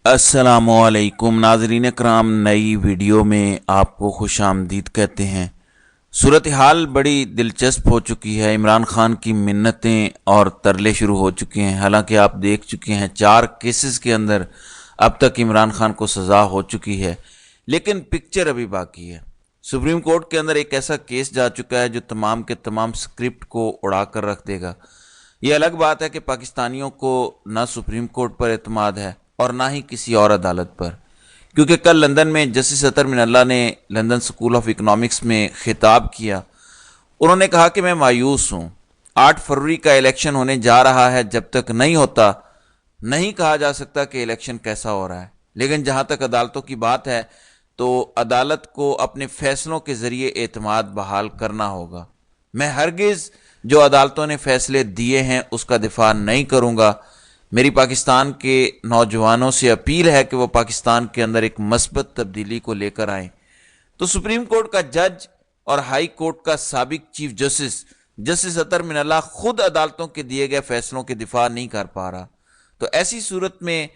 السلام علیکم ناظرین کرام، نئی ویڈیو میں آپ کو خوش آمدید کہتے ہیں۔ صورتحال بڑی دلچسپ ہو چکی ہے۔ عمران خان کی منتیں اور ترلے شروع ہو چکے ہیں۔ حالانکہ آپ دیکھ چکے ہیں 4 کیسز کے اندر اب تک عمران خان کو سزا ہو چکی ہے، لیکن پکچر ابھی باقی ہے۔ سپریم کورٹ کے اندر ایک ایسا کیس جا چکا ہے جو تمام کے تمام سکرپٹ کو اڑا کر رکھ دے گا۔ یہ الگ بات ہے کہ پاکستانیوں کو نہ سپریم کورٹ پر اعتماد ہے اور نہ ہی کسی اور عدالت پر، کیونکہ کل لندن میں جسٹس اطہر من اللہ نے لندن سکول آف اکنامکس میں خطاب کیا۔ انہوں نے کہا کہ میں مایوس ہوں، 8 فروری کا الیکشن ہونے جا رہا ہے، جب تک نہیں ہوتا نہیں کہا جا سکتا کہ الیکشن کیسا ہو رہا ہے، لیکن جہاں تک عدالتوں کی بات ہے تو عدالت کو اپنے فیصلوں کے ذریعے اعتماد بحال کرنا ہوگا۔ میں ہرگز جو عدالتوں نے فیصلے دیے ہیں اس کا دفاع نہیں کروں گا۔ میری پاکستان کے نوجوانوں سے اپیل ہے کہ وہ پاکستان کے اندر ایک مثبت تبدیلی کو لے کر آئیں۔ تو سپریم کورٹ کا جج اور ہائی کورٹ کا سابق چیف جسٹس اطہر من اللہ خود عدالتوں کے دیے گئے فیصلوں کے دفاع نہیں کر پا رہا۔ تو ایسی صورت میں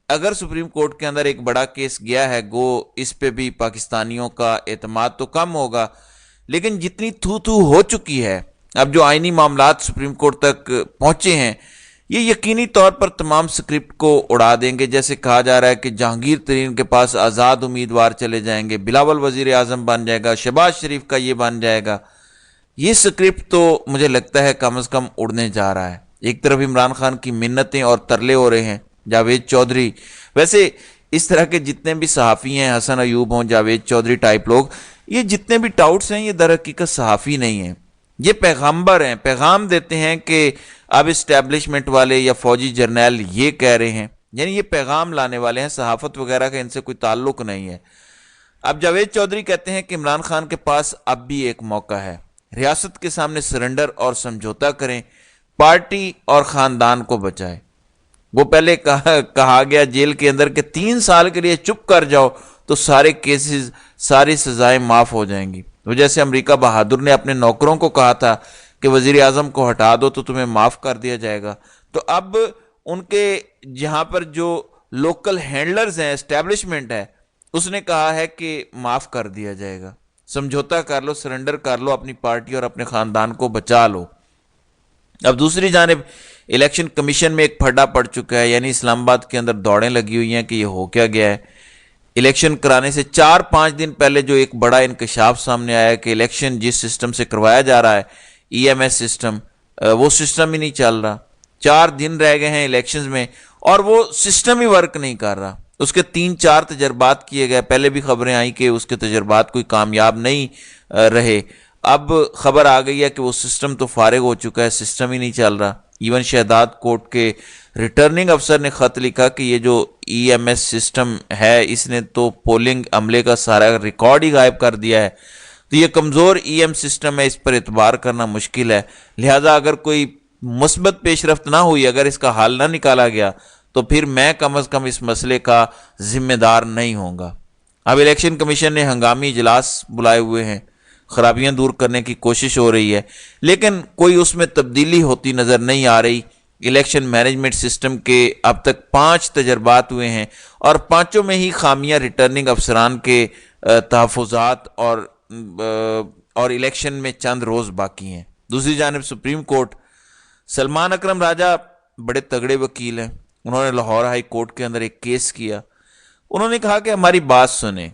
اگر سپریم کورٹ کے اندر ایک بڑا کیس گیا ہے، گو اس پہ بھی پاکستانیوں کا اعتماد تو کم ہوگا، لیکن جتنی تھو تھو ہو چکی ہے، اب جو آئینی معاملات سپریم کورٹ تک پہنچے ہیں، یہ یقینی طور پر تمام سکرپٹ کو اڑا دیں گے۔ جیسے کہا جا رہا ہے کہ جہانگیر ترین کے پاس آزاد امیدوار چلے جائیں گے، بلاول وزیر اعظم بن جائے گا، شہباز شریف کا یہ بن جائے گا۔ یہ سکرپٹ تو مجھے لگتا ہے کم از کم اڑنے جا رہا ہے۔ ایک طرف عمران خان کی منتیں اور ترلے ہو رہے ہیں، جاوید چودھری، ویسے اس طرح کے جتنے بھی صحافی ہیں، حسن ایوب ہوں، جاوید چودھری ٹائپ لوگ، یہ جتنے بھی ٹاؤٹس ہیں، یہ در حقیقت صحافی نہیں ہیں، یہ پیغامبر ہیں، پیغام دیتے ہیں کہ اب اسٹیبلشمنٹ والے یا فوجی جرنیل یہ کہہ رہے ہیں، یعنی یہ پیغام لانے والے ہیں، صحافت وغیرہ کا ان سے کوئی تعلق نہیں ہے۔ اب جاوید چودھری کہتے ہیں کہ عمران خان کے پاس اب بھی ایک موقع ہے، ریاست کے سامنے سرنڈر اور سمجھوتا کریں، پارٹی اور خاندان کو بچائیں۔ وہ پہلے کہا گیا جیل کے اندر کہ 3 سال کے لیے چپ کر جاؤ تو سارے کیسز، ساری سزائیں معاف ہو جائیں گی۔ وہ جیسے امریکہ بہادر نے اپنے نوکروں کو کہا تھا کہ وزیر اعظم کو ہٹا دو تو تمہیں معاف کر دیا جائے گا، تو اب ان کے جہاں پر جو لوکل ہینڈلرز ہیں، اسٹیبلشمنٹ ہے، اس نے کہا ہے کہ معاف کر دیا جائے گا، سمجھوتا کر لو، سرنڈر کر لو، اپنی پارٹی اور اپنے خاندان کو بچا لو۔ اب دوسری جانب الیکشن کمیشن میں ایک پھڈا پڑ چکا ہے، یعنی اسلام آباد کے اندر دوڑیں لگی ہوئی ہیں کہ یہ ہو کیا گیا ہے۔ الیکشن کرانے سے 4-5 دن پہلے جو ایک بڑا انکشاف سامنے آیا کہ الیکشن جس سسٹم سے کروایا جا رہا ہے، ای ایم ایس سسٹم، وہ سسٹم ہی نہیں چل رہا۔ 4 دن رہ گئے ہیں الیکشنز میں اور وہ سسٹم ہی ورک نہیں کر رہا۔ اس کے 3-4 تجربات کیے گئے، پہلے بھی خبریں آئیں کہ اس کے تجربات کوئی کامیاب نہیں رہے۔ اب خبر آ گئی ہے کہ وہ سسٹم تو فارغ ہو چکا ہے، سسٹم ہی نہیں چل رہا۔ ایون شہداد کورٹ کے ریٹرننگ افسر نے خط لکھا کہ یہ جو ای ایم ایس سسٹم ہے، اس نے تو پولنگ عملے کا سارا ریکارڈ ہی غائب کر دیا ہے، تو یہ کمزور ای ایم سسٹم ہے، اس پر اعتبار کرنا مشکل ہے۔ لہٰذا اگر کوئی مثبت پیش رفت نہ ہوئی، اگر اس کا حل نہ نکالا گیا، تو پھر میں کم از کم اس مسئلے کا ذمہ دار نہیں ہوں گا۔ اب الیکشن کمیشن نے ہنگامی اجلاس بلائے ہوئے ہیں، خرابیاں دور کرنے کی کوشش ہو رہی ہے، لیکن کوئی اس میں تبدیلی ہوتی نظر نہیں آ رہی۔ الیکشن مینجمنٹ سسٹم کے اب تک 5 تجربات ہوئے ہیں اور 5 میں ہی خامیاں ریٹرننگ افسران کے تحفظات اور الیکشن میں چند روز باقی ہیں۔ دوسری جانب سپریم کورٹ، سلمان اکرم راجہ بڑے تگڑے وکیل ہیں، انہوں نے لاہور ہائی کورٹ کے اندر ایک کیس کیا۔ انہوں نے کہا کہ ہماری بات سنیں،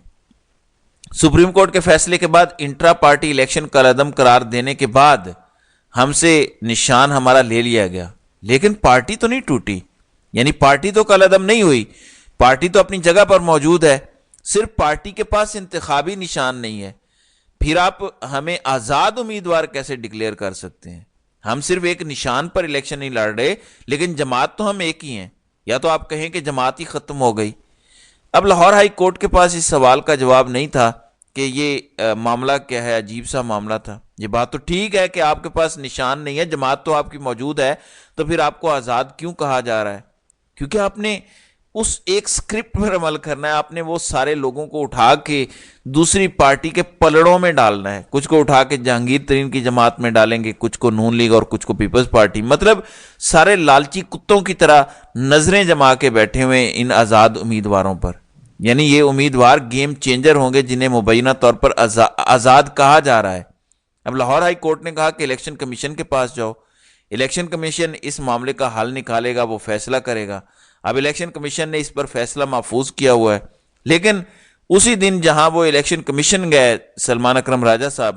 سپریم کورٹ کے فیصلے کے بعد انٹرا پارٹی الیکشن کالعدم قرار دینے کے بعد ہم سے نشان ہمارا لے لیا گیا، لیکن پارٹی تو نہیں ٹوٹی، یعنی پارٹی تو کالعدم نہیں ہوئی، پارٹی تو اپنی جگہ پر موجود ہے، صرف پارٹی کے پاس انتخابی نشان نہیں ہے۔ پھر آپ ہمیں آزاد امیدوار کیسے ڈکلیئر کر سکتے ہیں؟ ہم صرف ایک نشان پر الیکشن نہیں لڑ رہے، لیکن جماعت تو ہم ایک ہی ہیں۔ یا تو آپ کہیں کہ جماعت ہی ختم ہو گئی۔ اب لاہور ہائی کورٹ کے پاس اس سوال کا جواب نہیں تھا کہ یہ معاملہ کیا ہے، عجیب سا معاملہ تھا۔ یہ بات تو ٹھیک ہے کہ آپ کے پاس نشان نہیں ہے، جماعت تو آپ کی موجود ہے، تو پھر آپ کو آزاد کیوں کہا جا رہا ہے؟ کیونکہ آپ نے اس ایک سکرپٹ پر عمل کرنا ہے. آپ نے وہ سارے لوگوں کو اٹھا کے دوسری پارٹی کے پلڑوں میں ڈالنا ہے. کچھ کو اٹھا کے جہانگیر ترین کی جماعت میں ڈالیں گے, کچھ کو نون لیگ اور کچھ کو پیپلز پارٹی. مطلب سارے لالچی کتوں کی طرح نظریں جما کے بیٹھے ہوئے ان آزاد امیدواروں پر. یعنی یہ امیدوار گیم چینجر ہوں گے جنہیں مبینہ طور پر آزاد کہا جا رہا ہے. اب لاہور ہائی کورٹ نے کہا کہ الیکشن کمیشن کے پاس جاؤ, الیکشن کمیشن اس معاملے کا حل نکالے گا, وہ فیصلہ کرے گا. اب الیکشن کمیشن نے اس پر فیصلہ محفوظ کیا ہوا ہے, لیکن اسی دن جہاں وہ الیکشن کمیشن گئے سلمان اکرم راجہ صاحب,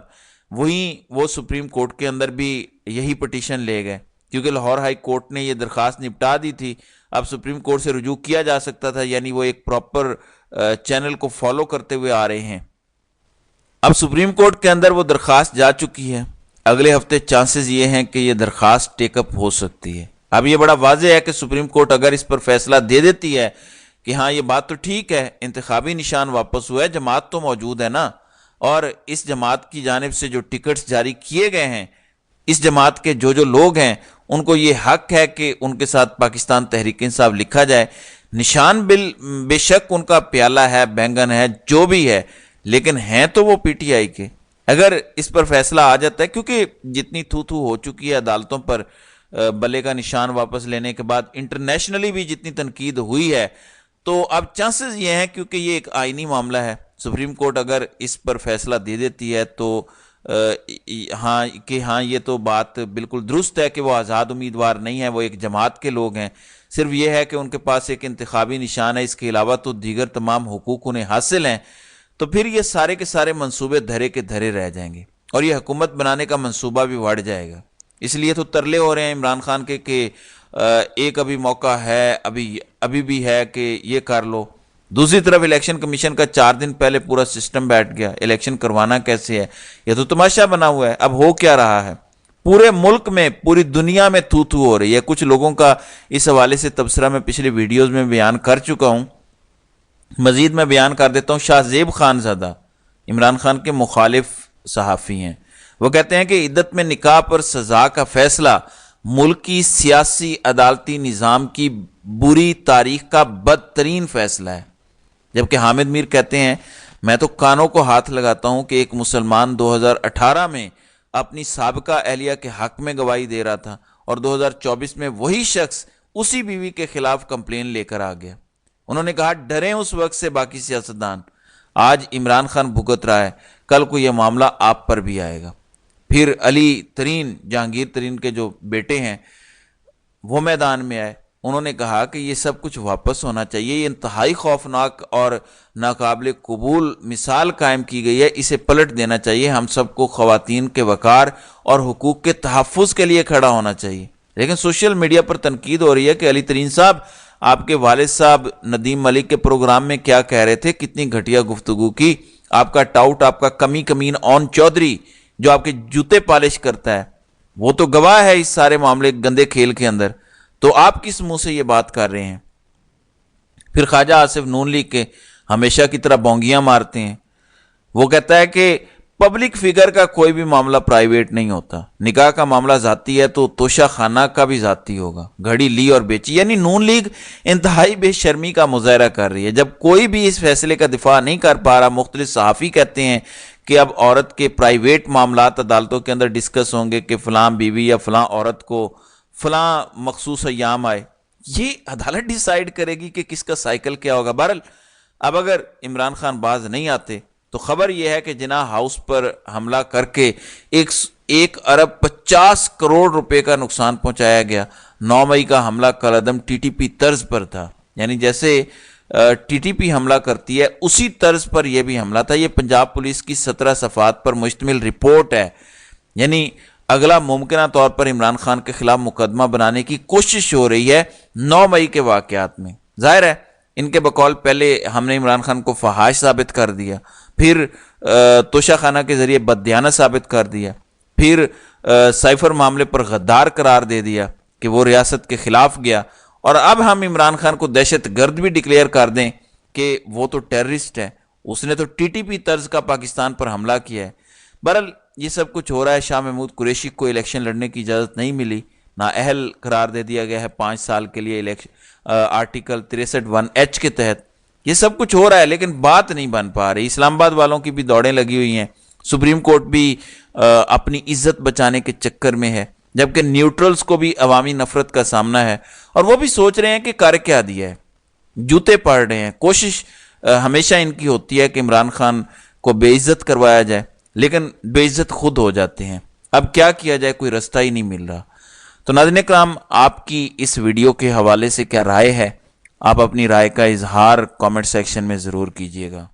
وہیں وہ سپریم کورٹ کے اندر بھی یہی پٹیشن لے گئے, کیونکہ لاہور ہائی کورٹ نے یہ درخواست نپٹا دی تھی. اب سپریم کورٹ سے رجوع کیا جا سکتا تھا, یعنی وہ ایک پراپر چینل کو فالو کرتے ہوئے آ رہے ہیں. اب سپریم کورٹ کے اندر وہ درخواست جا چکی ہے. اگلے ہفتے چانسز یہ ہیں کہ یہ درخواست ٹیک اپ ہو سکتی ہے. اب یہ بڑا واضح ہے کہ سپریم کورٹ اگر اس پر فیصلہ دے دیتی ہے کہ ہاں یہ بات تو ٹھیک ہے, انتخابی نشان واپس ہوا ہے, جماعت تو موجود ہے نا, اور اس جماعت کی جانب سے جو ٹکٹس جاری کیے گئے ہیں, اس جماعت کے جو لوگ ہیں ان کو یہ حق ہے کہ ان کے ساتھ پاکستان تحریک انصاف لکھا جائے. نشان بے شک ان کا پیالہ ہے, بینگن ہے, جو بھی ہے, لیکن ہیں تو وہ پی ٹی آئی کے. اگر اس پر فیصلہ آ جاتا ہے, کیونکہ جتنی تھو ہو چکی ہے عدالتوں پر بلے کا نشان واپس لینے کے بعد, انٹرنیشنلی بھی جتنی تنقید ہوئی ہے, تو اب چانسز یہ ہیں, کیونکہ یہ ایک آئینی معاملہ ہے, سپریم کورٹ اگر اس پر فیصلہ دے دیتی ہے تو ہاں یہ تو بات بالکل درست ہے کہ وہ آزاد امیدوار نہیں ہیں, وہ ایک جماعت کے لوگ ہیں. صرف یہ ہے کہ ان کے پاس ایک انتخابی نشان ہے, اس کے علاوہ تو دیگر تمام حقوق انہیں حاصل ہیں. تو پھر یہ سارے کے سارے منصوبے دھرے کے دھرے رہ جائیں گے, اور یہ حکومت بنانے کا منصوبہ بھی بڑھ جائے گا. اس لیے تو ترلے ہو رہے ہیں عمران خان کے کہ ایک ابھی موقع ہے, ابھی بھی ہے کہ یہ کر لو. دوسری طرف الیکشن کمیشن کا 4 دن پہلے پورا سسٹم بیٹھ گیا, الیکشن کروانا کیسے ہے, یہ تو تماشا بنا ہوا ہے. اب ہو کیا رہا ہے, پورے ملک میں, پوری دنیا میں تھو ہو رہی ہے. کچھ لوگوں کا اس حوالے سے تبصرہ میں پچھلے ویڈیوز میں بیان کر چکا ہوں, مزید میں بیان کر دیتا ہوں. شاہ زیب خان زادہ عمران خان کے مخالف صحافی ہیں. وہ کہتے ہیں کہ عدت میں نکاح پر سزا کا فیصلہ ملکی سیاسی عدالتی نظام کی بری تاریخ کا بدترین فیصلہ ہے. جبکہ حامد میر کہتے ہیں, میں تو کانوں کو ہاتھ لگاتا ہوں کہ ایک مسلمان 2018 میں اپنی سابقہ اہلیہ کے حق میں گواہی دے رہا تھا, اور 2024 میں وہی شخص اسی بیوی کے خلاف کمپلین لے کر آ گیا. انہوں نے کہا ڈریں اس وقت سے باقی سیاستدان. آج عمران خان بھگت رہا ہے, کل کو یہ معاملہ آپ پر بھی آئے گا. پھر علی ترین, جہانگیر ترین کے جو بیٹے ہیں, وہ میدان میں آئے. انہوں نے کہا کہ یہ سب کچھ واپس ہونا چاہیے, یہ انتہائی خوفناک اور ناقابل قبول مثال قائم کی گئی ہے, اسے پلٹ دینا چاہیے. ہم سب کو خواتین کے وقار اور حقوق کے تحفظ کے لیے کھڑا ہونا چاہیے. لیکن سوشل میڈیا پر تنقید ہو رہی ہے کہ علی ترین صاحب, آپ کے والد صاحب ندیم ملک کے پروگرام میں کیا کہہ رہے تھے, کتنی گھٹیا گفتگو کی. آپ کا ٹاؤٹ, آپ کا کمین اون چودھری جو آپ کے جوتے پالش کرتا ہے, وہ تو گواہ ہے اس سارے معاملے گندے کھیل کے اندر. تو آپ کس منہ سے یہ بات کر رہے ہیں؟ پھر خواجہ آصف نون لیگ کے ہمیشہ کی طرح بونگیاں مارتے ہیں. وہ کہتا ہے کہ پبلک فگر کا کوئی بھی معاملہ پرائیویٹ نہیں ہوتا, نکاح کا معاملہ ذاتی ہے تو توشہ خانہ کا بھی ذاتی ہوگا. گھڑی لی اور بیچی. یعنی نون لیگ انتہائی بے شرمی کا مظاہرہ کر رہی ہے جب کوئی بھی اس فیصلے کا دفاع نہیں کر پا رہا. مختلف صحافی کہتے ہیں کہ اب عورت کے پرائیویٹ معاملات عدالتوں کے اندر ڈسکس ہوں گے کہ فلاں بیوی یا فلاں عورت کو فلاں مخصوص ایام آئے. یہ عدالت ڈیسائیڈ کرے گی کہ کس کا سائیکل کیا ہوگا. بہرحال اب اگر عمران خان باز نہیں آتے تو خبر یہ ہے کہ جناح ہاؤس پر حملہ کر کے 1.50 ارب روپے کا نقصان پہنچایا گیا. 9 مئی کا حملہ کالعدم ٹی ٹی پی طرز پر تھا, یعنی جیسے ٹی ٹی پی حملہ کرتی ہے اسی طرز پر یہ بھی حملہ تھا. یہ پنجاب پولیس کی 17 صفحات پر مشتمل رپورٹ ہے. یعنی اگلا ممکنہ طور پر عمران خان کے خلاف مقدمہ بنانے کی کوشش ہو رہی ہے 9 مئی کے واقعات میں. ظاہر ہے ان کے بقول پہلے ہم نے عمران خان کو فحاش ثابت کر دیا, پھر توشہ خانہ کے ذریعے بددیانت ثابت کر دیا, پھر سائفر معاملے پر غدار قرار دے دیا کہ وہ ریاست کے خلاف گیا, اور اب ہم عمران خان کو دہشت گرد بھی ڈکلیئر کر دیں کہ وہ تو ٹیررسٹ ہے, اس نے تو ٹی ٹی پی طرز کا پاکستان پر حملہ کیا ہے. بہرحال یہ سب کچھ ہو رہا ہے. شاہ محمود قریشی کو الیکشن لڑنے کی اجازت نہیں ملی. نااہل قرار دے دیا گیا ہے 5 سال کے لیے آرٹیکل 63(1)(h) کے تحت. یہ سب کچھ ہو رہا ہے لیکن بات نہیں بن پا رہی. اسلام آباد والوں کی بھی دوڑیں لگی ہوئی ہیں, سپریم کورٹ بھی اپنی عزت بچانے کے چکر میں ہے, جبکہ نیوٹرلز کو بھی عوامی نفرت کا سامنا ہے اور وہ بھی سوچ رہے ہیں کہ کر کیا دیا ہے, جوتے پڑ رہے ہیں. کوشش ہمیشہ ان کی ہوتی ہے کہ عمران خان کو بے عزت کروایا جائے, لیکن بے عزت خود ہو جاتے ہیں. اب کیا کیا جائے, کوئی رستہ ہی نہیں مل رہا. تو ناظرین کرام, آپ کی اس ویڈیو کے حوالے سے کیا رائے ہے؟ آپ اپنی رائے کا اظہار کامنٹ سیکشن میں ضرور کیجیے گا.